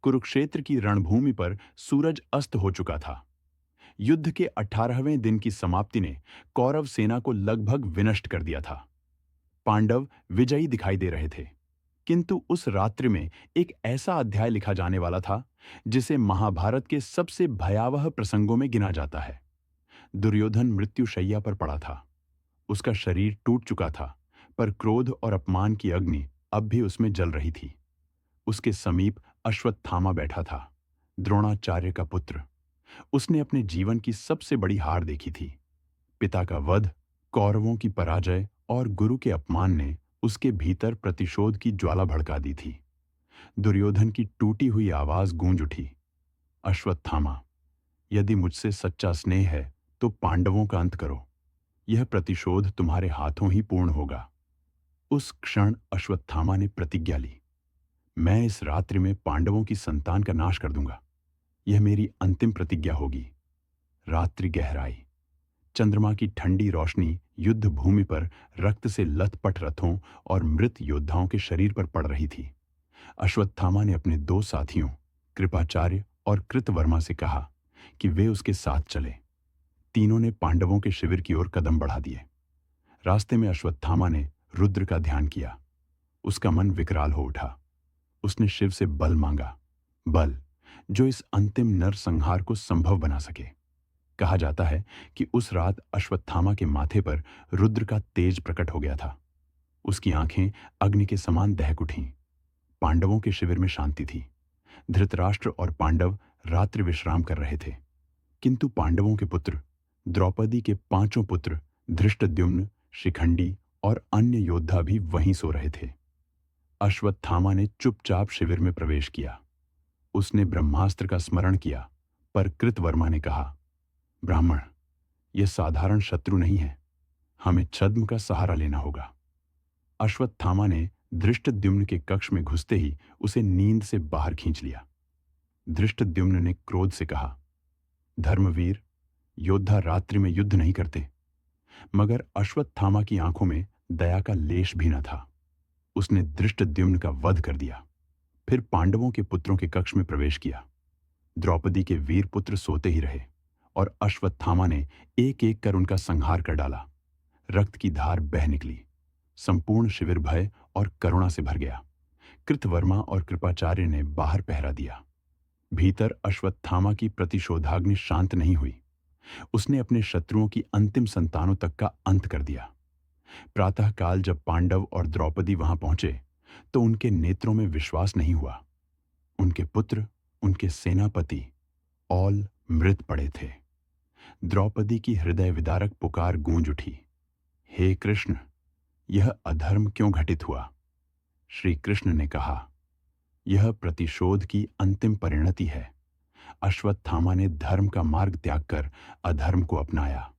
कुरुक्षेत्र की रणभूमि पर सूरज अस्त हो चुका था। युद्ध के 18वें दिन की समाप्ति ने कौरव सेना को लगभग विनष्ट कर दिया था। पांडव विजयी दिखाई दे रहे थे, किंतु उस रात्रि में एक ऐसा अध्याय लिखा जाने वाला था जिसे महाभारत के सबसे भयावह प्रसंगों में गिना जाता है। दुर्योधन मृत्युशैया पर पड़ा था। उसका शरीर टूट चुका था, पर क्रोध और अपमान की अग्नि अब भी उसमें जल रही थी। उसके समीप अश्वत्थामा बैठा था, द्रोणाचार्य का पुत्र। उसने अपने जीवन की सबसे बड़ी हार देखी थी। पिता का वध, कौरवों की पराजय और गुरु के अपमान ने उसके भीतर प्रतिशोध की ज्वाला भड़का दी थी। दुर्योधन की टूटी हुई आवाज गूंज उठी, अश्वत्थामा, यदि मुझसे सच्चा स्नेह है तो पांडवों का अंत करो। यह प्रतिशोध तुम्हारे हाथों ही पूर्ण होगा। उस क्षण अश्वत्थामा ने प्रतिज्ञा ली, मैं इस रात्रि में पांडवों की संतान का नाश कर दूंगा। यह मेरी अंतिम प्रतिज्ञा होगी। रात्रि गहराई, चंद्रमा की ठंडी रोशनी युद्ध भूमि पर रक्त से लथपथ रथों और मृत योद्धाओं के शरीर पर पड़ रही थी। अश्वत्थामा ने अपने दो साथियों कृपाचार्य और कृतवर्मा से कहा कि वे उसके साथ चले। तीनों ने पांडवों के शिविर की ओर कदम बढ़ा दिए। रास्ते में अश्वत्थामा ने रुद्र का ध्यान किया। उसका मन विकराल हो उठा। उसने शिव से बल मांगा, बल जो इस अंतिम नरसंहार को संभव बना सके। कहा जाता है कि उस रात अश्वत्थामा के माथे पर रुद्र का तेज प्रकट हो गया था। उसकी आंखें अग्नि के समान दहक उठीं। पांडवों के शिविर में शांति थी। धृतराष्ट्र और पांडव रात्रि विश्राम कर रहे थे, किंतु पांडवों के पुत्र, द्रौपदी के पांचों पुत्र धृष्टद्युम्न, शिखंडी और अन्य योद्धा भी वहीं सो रहे थे। अश्वत्थामा ने चुपचाप शिविर में प्रवेश किया। उसने ब्रह्मास्त्र का स्मरण किया, पर कृतवर्मा ने कहा, ब्राह्मण, यह साधारण शत्रु नहीं है। हमें छद्म का सहारा लेना होगा। अश्वत्थामा ने धृष्टद्युम्न के कक्ष में घुसते ही उसे नींद से बाहर खींच लिया। धृष्टद्युम्न ने क्रोध से कहा, धर्मवीर, योद्धा रात्रि में युद्ध नहीं करते। मगर अश्वत्थामा की आंखों में दया का लेश भी न था। उसने धृष्टद्युम्न का वध कर दिया, फिर पांडवों के पुत्रों के कक्ष में प्रवेश किया। द्रौपदी के वीर पुत्र सोते ही रहे और अश्वत्थामा ने एक एक कर उनका संहार कर डाला। रक्त की धार बह निकली। संपूर्ण शिविर भय और करुणा से भर गया। कृतवर्मा और कृपाचार्य ने बाहर पहरा दिया। भीतर अश्वत्थामा की प्रतिशोधाग्नि शांत नहीं हुई। उसने अपने शत्रुओं की अंतिम संतानों तक का अंत कर दिया। प्रातःकाल जब पांडव और द्रौपदी वहां पहुंचे तो उनके नेत्रों में विश्वास नहीं हुआ। उनके पुत्र, उनके सेनापति ऑल मृत पड़े थे। द्रौपदी की हृदय विदारक पुकार गूंज उठी, हे कृष्ण, यह अधर्म क्यों घटित हुआ? श्री कृष्ण ने कहा, यह प्रतिशोध की अंतिम परिणति है। अश्वत्थामा ने धर्म का मार्ग त्याग कर अधर्म को अपनाया।